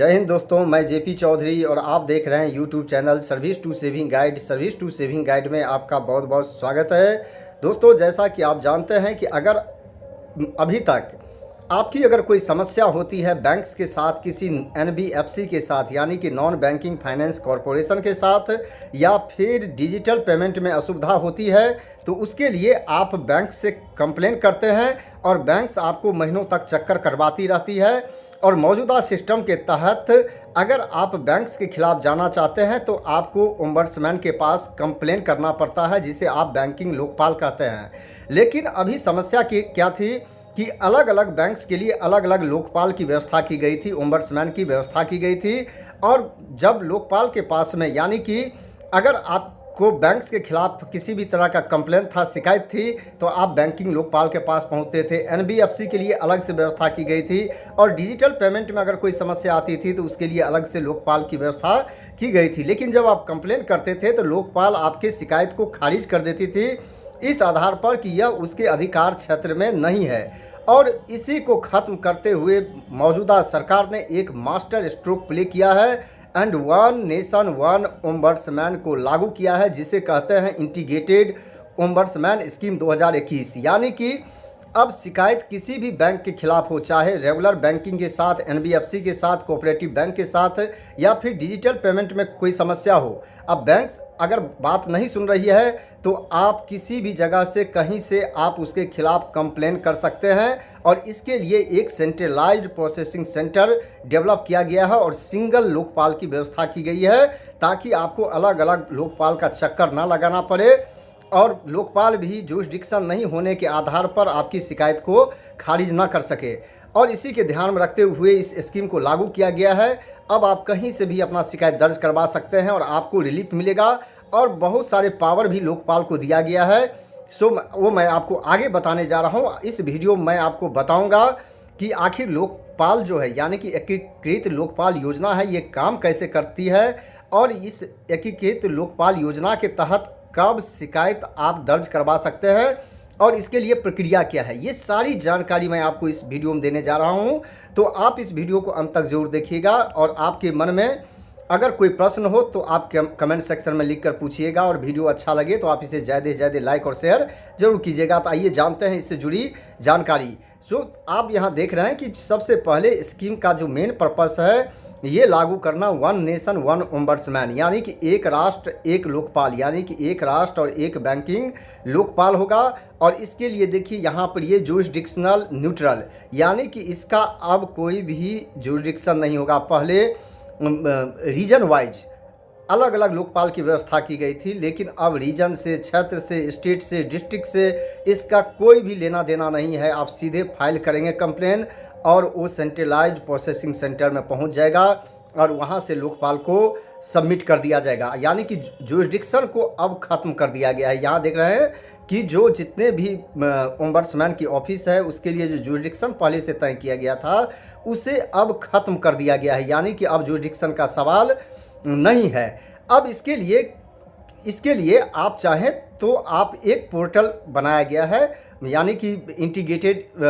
जय हिंद दोस्तों, मैं जेपी चौधरी और आप देख रहे हैं YouTube channel service to saving guide. Service to saving guide में आपका बहुत बहुत स्वागत है। दोस्तों, जैसा कि आप जानते हैं कि अगर अभी तक आपकी अगर कोई समस्या होती है बैंक्स के साथ, किसी एनबीएफसी के साथ यानी कि नॉन बैंकिंग फाइनेंस कॉरपोरेशन के साथ, या फिर डिजिटल पेमेंट में असुविधा होती है, तो उसके लिए आप बैंक से कंप्लेन करते हैं और बैंक्स आपको महीनों तक चक्कर करवाती रहती है। और मौजूदा सिस्टम के तहत अगर आप बैंक्स के खिलाफ जाना चाहते हैं तो आपको ओम्बड्समैन के पास कंप्लेन करना पड़ता है, जिसे आप बैंकिंग लोकपाल कहते हैं। लेकिन अभी समस्या की क्या थी कि अलग अलग बैंक्स के लिए अलग अलग लोकपाल की व्यवस्था की गई थी, ओम्बड्समैन की व्यवस्था की गई थी। और जब लोकपाल के पास में यानी कि अगर आपको बैंक्स के खिलाफ किसी भी तरह का कंप्लेंट था, शिकायत थी, तो आप बैंकिंग लोकपाल के पास पहुंचते थे। एनबीएफसी के लिए अलग से व्यवस्था की गई थी और डिजिटल पेमेंट में अगर कोई समस्या आती थी तो उसके लिए अलग से लोकपाल की व्यवस्था की गई थी। लेकिन जब आप कंप्लेंट करते थे तो लोकपाल आपके शिकायत को खारिज कर देती थी इस आधार पर कि यह उसके अधिकार क्षेत्र में नहीं है। और इसी को ख़त्म करते हुए मौजूदा सरकार ने एक मास्टर स्ट्रोक प्ले किया है and one nation one ombudsman को लागू किया है, जिसे कहते हैं इंटीग्रेटेड ओम्बड्समैन स्कीम 2021। यानी कि अब शिकायत किसी भी बैंक के खिलाफ हो, चाहे रेगुलर बैंकिंग के साथ, एनबीएफसी के साथ, कोऑपरेटिव बैंक के साथ, या फिर डिजिटल पेमेंट में कोई समस्या हो। अब बैंक्स अगर बात नहीं सुन रही है तो आप किसी भी जगह से, कहीं से आप उसके खिलाफ कंप्लेन कर सकते हैं। और इसके लिए एक सेंट्रलाइज्ड प्रोसेसिंग सेंटर डेवलप किया गया है और सिंगल लोकपाल की व्यवस्था की गई है, ताकि आपको अलग अलग लोकपाल का चक्कर ना लगाना पड़े और लोकपाल भी जुरिसडिक्शन नहीं होने के आधार पर आपकी शिकायत को खारिज ना कर सके। और इसी के ध्यान में रखते हुए इस स्कीम को लागू किया गया है। अब आप कहीं से भी अपना शिकायत दर्ज करवा सकते हैं और आपको रिलीफ मिलेगा और बहुत सारे पावर भी लोकपाल को दिया गया है। सो वो मैं आपको आगे बताने जा रहा हूँ। इस वीडियो में मैं आपको बताऊँगा कि आखिर लोकपाल जो है यानी कि एकीकृत लोकपाल योजना है, ये काम कैसे करती है और इस एकीकृत लोकपाल योजना के तहत कब शिकायत आप दर्ज करवा सकते हैं और इसके लिए प्रक्रिया क्या है। ये सारी जानकारी मैं आपको इस वीडियो में देने जा रहा हूं, तो आप इस वीडियो को अंत तक जरूर देखिएगा। और आपके मन में अगर कोई प्रश्न हो तो आप कमेंट सेक्शन में लिखकर पूछिएगा, और वीडियो अच्छा लगे तो आप इसे ज़्यादा से ज़्यादा लाइक और शेयर जरूर कीजिएगा। तो आइए जानते हैं इससे जुड़ी जानकारी। जो आप यहाँ देख रहे हैं कि सबसे पहले स्कीम का जो मेन पर्पस है, ये लागू करना वन नेशन वन ओम्बड्समैन, यानी कि एक राष्ट्र एक लोकपाल, यानी कि एक राष्ट्र और एक बैंकिंग लोकपाल होगा। और इसके लिए देखिए यहाँ पर ये जुरिसडिक्शनल न्यूट्रल, यानी कि इसका अब कोई भी जुरिसडिक्शन नहीं होगा। पहले रीजन वाइज अलग अलग लोकपाल की व्यवस्था की गई थी, लेकिन अब रीजन से, क्षेत्र से, स्टेट से, डिस्ट्रिक्ट से इसका कोई भी लेना देना नहीं है। आप सीधे फाइल करेंगे कंप्लेन और वो सेंट्रलाइज्ड प्रोसेसिंग सेंटर में पहुंच जाएगा और वहां से लोकपाल को सबमिट कर दिया जाएगा। यानी कि जुरिसडिक्शन को अब ख़त्म कर दिया गया है। यहाँ देख रहे हैं कि जो जितने भी ओम्बड्समैन की ऑफिस है उसके लिए जो जुरिसडिक्शन पहले से तय किया गया था उसे अब ख़त्म कर दिया गया है, यानी कि अब जुरिसडिक्शन का सवाल नहीं है। अब इसके लिए आप चाहें तो आप एक पोर्टल बनाया गया है, यानी कि इंटीग्रेटेड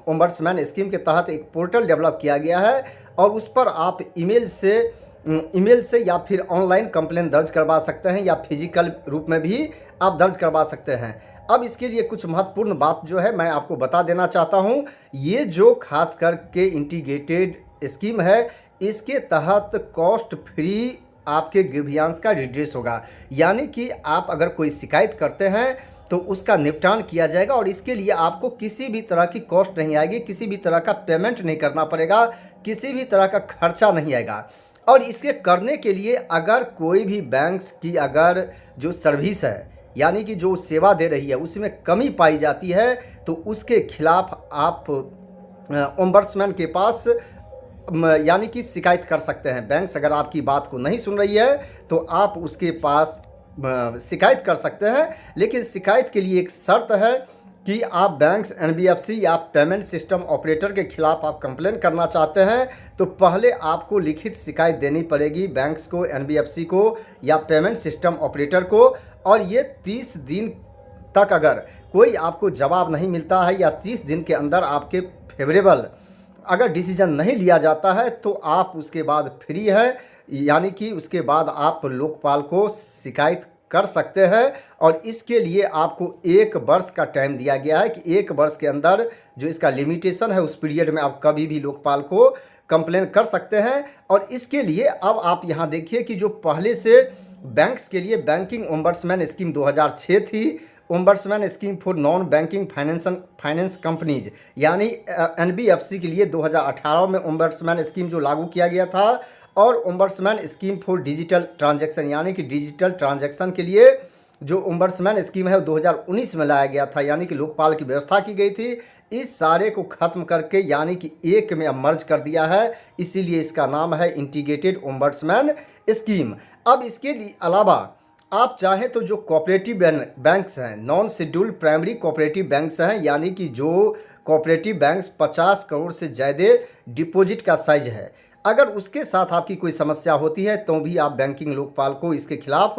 ओम्बड्समैन स्कीम के तहत एक पोर्टल डेवलप किया गया है और उस पर आप ईमेल से या फिर ऑनलाइन कंप्लेन दर्ज करवा सकते हैं, या फिजिकल रूप में भी आप दर्ज करवा सकते हैं। अब इसके लिए कुछ महत्वपूर्ण बात जो है मैं आपको बता देना चाहता हूं। ये जो खास करके इंटीग्रेटेड स्कीम है, इसके तहत कॉस्ट फ्री आपके ग्रीवियंस का रिड्रेस होगा, यानी कि आप अगर कोई शिकायत करते हैं तो उसका निपटान किया जाएगा और इसके लिए आपको किसी भी तरह की कॉस्ट नहीं आएगी, किसी भी तरह का पेमेंट नहीं करना पड़ेगा, किसी भी तरह का खर्चा नहीं आएगा। और इसके करने के लिए अगर कोई भी बैंक्स की अगर जो सर्विस है यानी कि जो सेवा दे रही है उसमें कमी पाई जाती है तो उसके खिलाफ आप ओम्बड्समैन के पास यानी कि शिकायत कर सकते हैं। बैंक्स अगर आपकी बात को नहीं सुन रही है तो आप उसके पास शिकायत कर सकते हैं, लेकिन शिकायत के लिए एक शर्त है कि आप बैंक्स, एनबीएफसी या पेमेंट सिस्टम ऑपरेटर के खिलाफ आप कंप्लेन करना चाहते हैं तो पहले आपको लिखित शिकायत देनी पड़ेगी बैंक्स को, एनबीएफसी को या पेमेंट सिस्टम ऑपरेटर को। और ये 30 दिन तक अगर कोई आपको जवाब नहीं मिलता है या 30 दिन के अंदर आपके फेवरेबल अगर डिसीजन नहीं लिया जाता है तो आप उसके बाद फ्री है, यानी कि उसके बाद आप लोकपाल को शिकायत कर सकते हैं। और इसके लिए आपको 1 वर्ष का टाइम दिया गया है कि 1 वर्ष के अंदर जो इसका लिमिटेशन है उस पीरियड में आप कभी भी लोकपाल को कंप्लेन कर सकते हैं। और इसके लिए अब आप यहाँ देखिए कि जो पहले से बैंक्स के लिए बैंकिंग ओम्बड्समैन स्कीम 2006 थी, ombudsman scheme for non banking finance companies, यानी एनबीएफसी के लिए 2018 में ओम्बड्समैन स्कीम जो लागू किया गया था, और ombudsman scheme for digital transaction, यानी कि डिजिटल ट्रांजैक्शन के लिए जो ओम्बड्समैन स्कीम है 2019 में लाया गया था, यानी कि लोकपाल की व्यवस्था की गई थी। इस सारे को ख़त्म करके यानी कि एक में अब मर्ज कर दिया है, इसीलिए इसका नाम है इंटीग्रेटेड ओम्बड्समैन स्कीम। अब इसके अलावा आप चाहें तो जो कोऑपरेटिव बैंक्स हैं, non scheduled primary cooperative banks हैं, यानी कि जो कोऑपरेटिव बैंक्स 50 करोड़ से ज़्यादा डिपॉजिट का साइज है, अगर उसके साथ आपकी कोई समस्या होती है तो भी आप बैंकिंग लोकपाल को इसके खिलाफ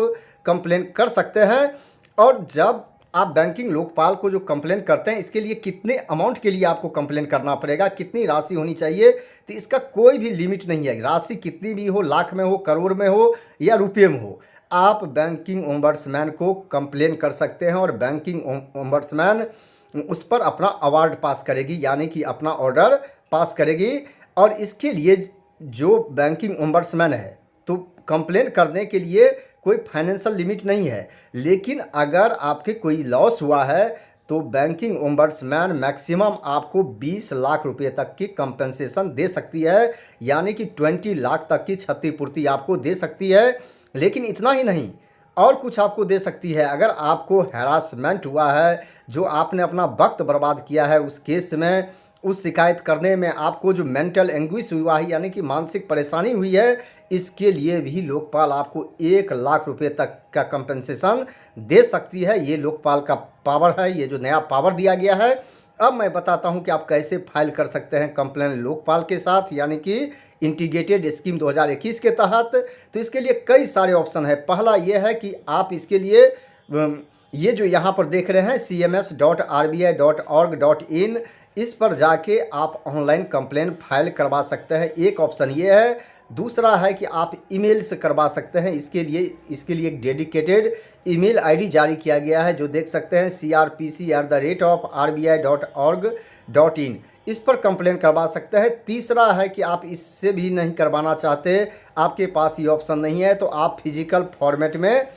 कंप्लेन कर सकते हैं। और जब आप बैंकिंग लोकपाल को जो कंप्लेन करते हैं, इसके लिए कितने अमाउंट के लिए आपको कंप्लेन करना पड़ेगा, कितनी राशि होनी चाहिए, तो इसका कोई भी लिमिट नहीं है। राशि कितनी भी हो, लाख में हो, करोड़ में हो या रुपये में हो, आप बैंकिंग ओम्बड्समैन को कंप्लेन कर सकते हैं और बैंकिंग ओम्बड्समैन उस पर अपना अवार्ड पास करेगी, यानी कि अपना ऑर्डर पास करेगी। और इसके लिए जो बैंकिंग ओम्बड्समैन है तो कंप्लेन करने के लिए कोई फाइनेंशियल लिमिट नहीं है, लेकिन अगर आपके कोई लॉस हुआ है तो बैंकिंग ओम्बड्समैन मैक्सिमम आपको 20 लाख रुपए तक की कंपनसेशन दे सकती है, यानी कि 20 लाख तक की क्षतिपूर्ति आपको दे सकती है। लेकिन इतना ही नहीं, और कुछ आपको दे सकती है। अगर आपको हैरासमेंट हुआ है, जो आपने अपना वक्त बर्बाद किया है उस केस में, उस शिकायत करने में आपको जो मेंटल एंग्विश हुआ है, यानी कि मानसिक परेशानी हुई है, इसके लिए भी लोकपाल आपको 1 लाख रुपए तक का कंपनसेशन दे सकती है। ये लोकपाल का पावर है, ये जो नया पावर दिया गया है। अब मैं बताता हूं कि आप कैसे फाइल कर सकते हैं कंप्लेन लोकपाल के साथ, यानी कि इंटीग्रेटेड स्कीम 2021 के तहत। तो इसके लिए कई सारे ऑप्शन है। पहला ये है कि आप इसके लिए ये जो यहाँ पर देख रहे हैं cms.rbi.org.in, इस पर जाके आप ऑनलाइन कंप्लेन फाइल करवा सकते हैं, एक ऑप्शन ये है। दूसरा है कि आप ईमेल से करवा सकते हैं। इसके लिए एक डेडिकेटेड ईमेल आईडी जारी किया गया है, जो देख सकते हैं crpc@rbi.org.in, इस पर कंप्लेन करवा सकते हैं। तीसरा है कि आप इससे भी नहीं करवाना चाहते, आपके पास ये ऑप्शन नहीं है, तो आप फिजिकल फॉर्मेट में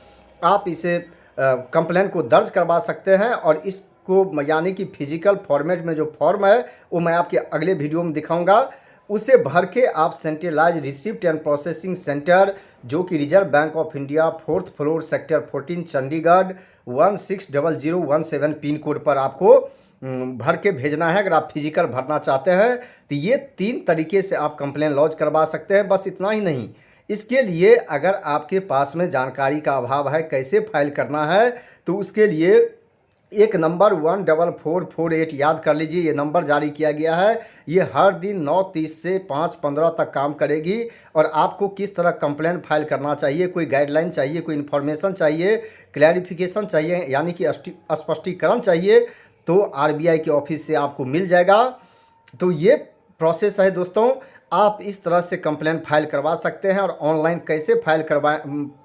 आप इसे कंप्लेन को दर्ज करवा सकते हैं। और इसको यानी कि फिजिकल फॉर्मेट में जो फॉर्म है वो मैं आपके अगले वीडियो में दिखाऊंगा, उसे भर के आप centralise receipt and processing centre, जो कि reserve bank of India 4th floor sector 14 Chandigarh 160017 pin code पर आपको भर के भेजना है। अगर आप फिजिकल भरना चाहते हैं तो ये 3 तरीके से आप कंप्लेन लॉन्च करवा सकते हैं। बस इतना ही नहीं, इसके लिए अगर आपके पास में जानकारी का अभाव है कैसे फाइल करना है, तो उसके लिए एक नंबर 14448 याद कर लीजिए, ये नंबर जारी किया गया है। ये हर दिन 9:30 से 5:15 तक काम करेगी। और आपको किस तरह कंप्लेन फाइल करना चाहिए, कोई गाइडलाइन चाहिए, कोई इन्फॉर्मेशन चाहिए, क्लैरिफिकेशन चाहिए, यानी कि स्पष्टीकरण चाहिए, तो आरबीआई के ऑफिस से आपको मिल जाएगा। तो ये प्रोसेस है दोस्तों, आप इस तरह से कंप्लेन फाइल करवा सकते हैं। और ऑनलाइन कैसे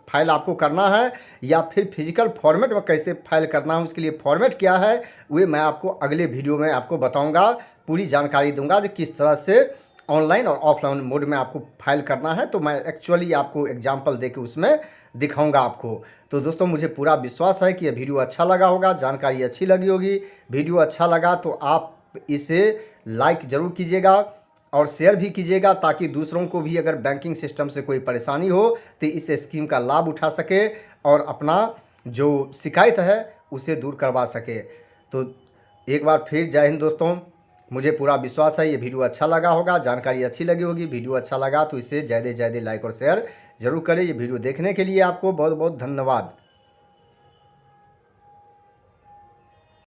फाइल आपको करना है या फिर फिजिकल फॉर्मेट में कैसे फाइल करना है, उसके लिए फॉर्मेट क्या है, वे मैं आपको अगले वीडियो में आपको बताऊंगा, पूरी जानकारी दूंगा कि किस तरह से ऑनलाइन और ऑफलाइन मोड में आपको फाइल करना है। तो मैं एक्चुअली आपको एग्जांपल देके उसमें दिखाऊंगा आपको। तो दोस्तों मुझे पूरा विश्वास है कि यह वीडियो अच्छा लगा होगा, जानकारी अच्छी लगी होगी। वीडियो अच्छा लगा तो आप इसे लाइक ज़रूर कीजिएगा और शेयर भी कीजिएगा, ताकि दूसरों को भी अगर बैंकिंग सिस्टम से कोई परेशानी हो तो इस स्कीम का लाभ उठा सके और अपना जो शिकायत है उसे दूर करवा सके। तो एक बार फिर जय हिंद दोस्तों, मुझे पूरा विश्वास है ये वीडियो अच्छा लगा होगा, जानकारी अच्छी लगी होगी। वीडियो अच्छा लगा तो इसे ज़्यादा से ज़्यादा लाइक और शेयर ज़रूर करें। ये वीडियो देखने के लिए आपको बहुत बहुत धन्यवाद।